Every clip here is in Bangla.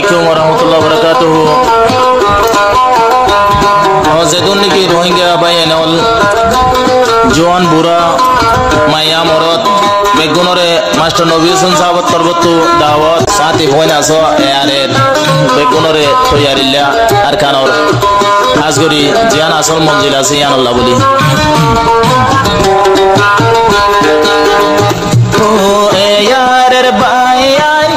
আলাইকুম ওয়া রাহমাতুল্লাহি ওয়া বারাকাতুহু যেদুন নাকি রোহিঙ্গা বাইনল জওয়ান বুড়া মায়া মরদ বেগুনরে মাস্টার নবী হোসেন সাহাবত পর্বত দাওয়াত সাথী হইনা আছো আরে বেগুনরে তৈয়ারিল্লা আর কানর আজগরি জিয়ান আসল মঞ্জিল আছে ইয়া আল্লাহ বলি ও এ ইয়ারের বাইয়াই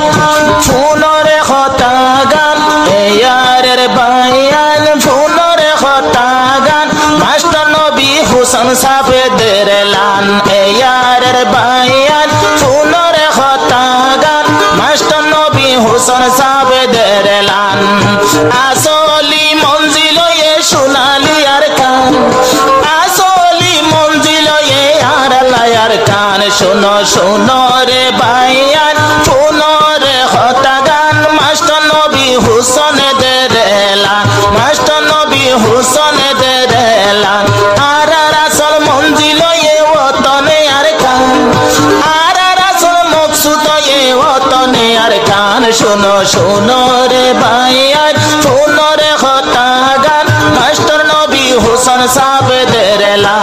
ফুলরে হতা গান এ ইয়ারের বাইয়াই ফুলরে হতা গান মাস্টার নবী হোসেন সাহেবের লান এ ইয়ারের বাইয়াই ফুলরে হতা গান মাস্টার নবী হোসেন সাহেবের লান আসলি মঞ্জিল এ সোনালি আর কান আসলি মঞ্জিল এ আর লায়ার কান শোনো শোনো রে বাইয়ান শোনো রে হতা গান মাস্টার নবী হোসেন দেরেলা মাস্টার নবী হোসেন দেরেলা আর আসল মঞ্জিল এ ওতনে আর কান আর আসল মকসুদ এ ওতনে আর কান শোনো শোনো রে বাইয়ান শোনো রে হতা গান মাস্টার নবী হোসেন সাহেব দেরেলা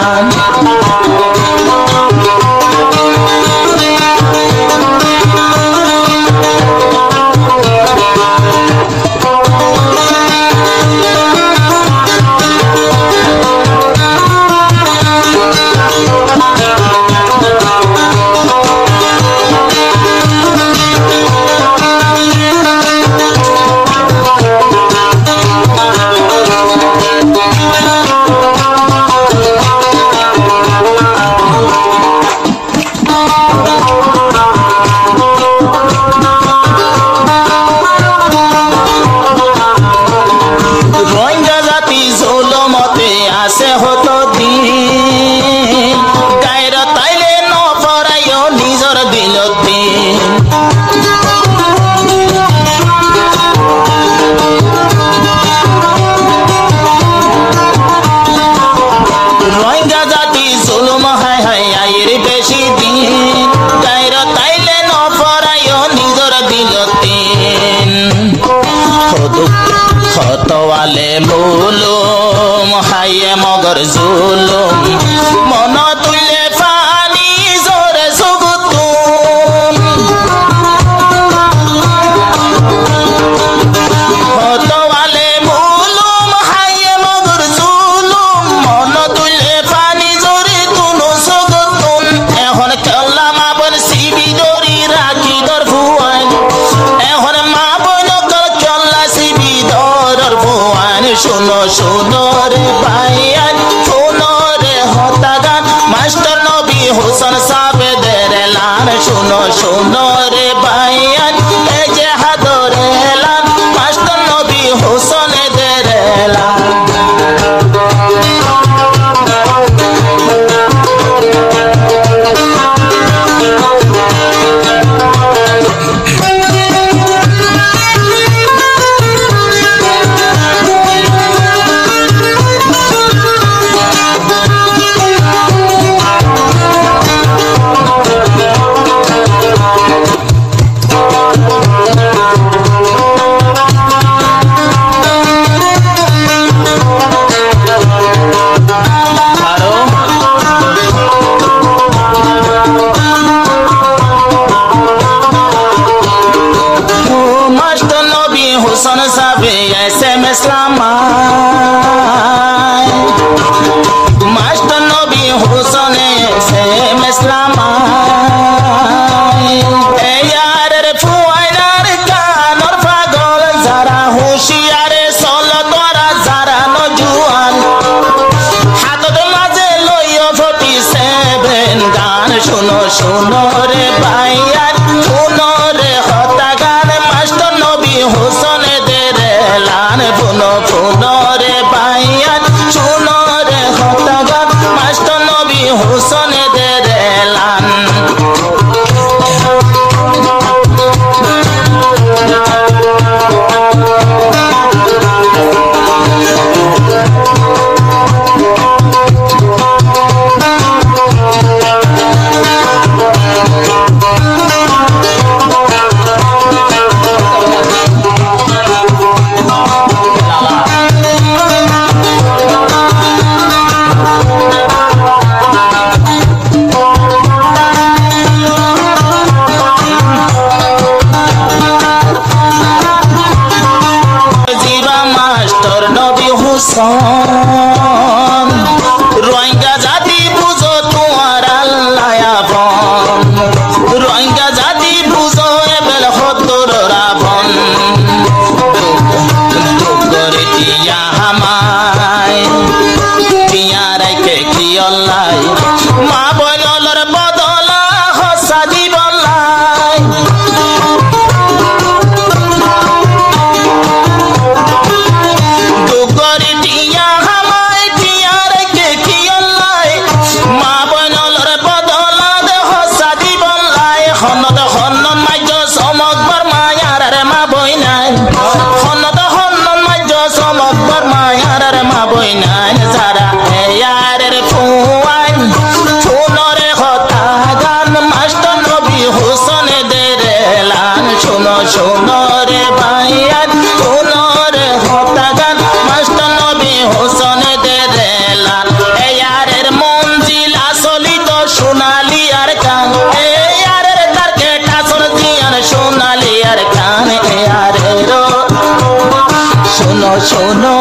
খতওয়ালে মুলুম হায়ে মগর জুলুম মন তুলে পানি জোরে সুগুতুন খতওয়ালে মুলুম হায়ে মগর জুলুম মন তুলে পানি জোরে তুনু সুগুতুন এখন কাল্লাম আবন সিবি দরি রাখি দর ভুয়ান এখন মা বইন কল্লা সিবি দর ভুয়ান শোনো শোনো রে ভাইয়ান শোনো রে হতা গান মাস্টার নবী হোসেন সাহেবের লান শোনো শোনো রে ভাইয়ান এই যে হাদরে লান মাস্টার নবী হোসেনের লান হোসেন সাবে এসএমএস লামাই মাস্টার নবী হোসেন এসএমএস লামাই ইয়ারের ফুয়াইনার কানর পাগল যারা হুশিয়ারে চল তোরা যারা নজুয়ান হাতত মাঝে লইয়া 47 গান শোনো শোনো রে ভাইয়ান শোনো রে হতা গান মাস্টার নবী হোসেন লান ফুনো ফুনো রে ভাইয়ান শুনো রে হতা গান মাস্টার নবী হোসেন লান হুসন রোহিঙ্গা জাতি বুঝো তোমার আল্লাহ আপন রোহিঙ্গা জাতি বুঝো এবেল হতর রাবণ দুগরে টিয়া হামায় টিয়া রেখে কি অল্লাই মা বলর বদলা হসা জীবন লাই দুগরে টিয়া হামায় টিয়া রেখে কি অল্লাই মা বলর বদলা দে হসা জীবন লাই হনদ হন্নন মাইজ সমকবর মায়ার রে মা বই নাই হনদ হন্নন মাইজ সমকবর মায়ার রে মা বই নাই যারা ইয়ারের ফুয়াই ফুনরে হতা গান মাস্টার নবী হুসনে দেরে লান শুনো শুনো রে ভাইয়ান ফুনরে হতা গান মাস্টার নবী হুসনে দেরে লান ইয়ারের মঞ্জিল আসলিত সোনালি আর কান ইয়ারের তারকে টাসর দিয়ান সোনালি আর কান ইয়ারের শোনো শোনো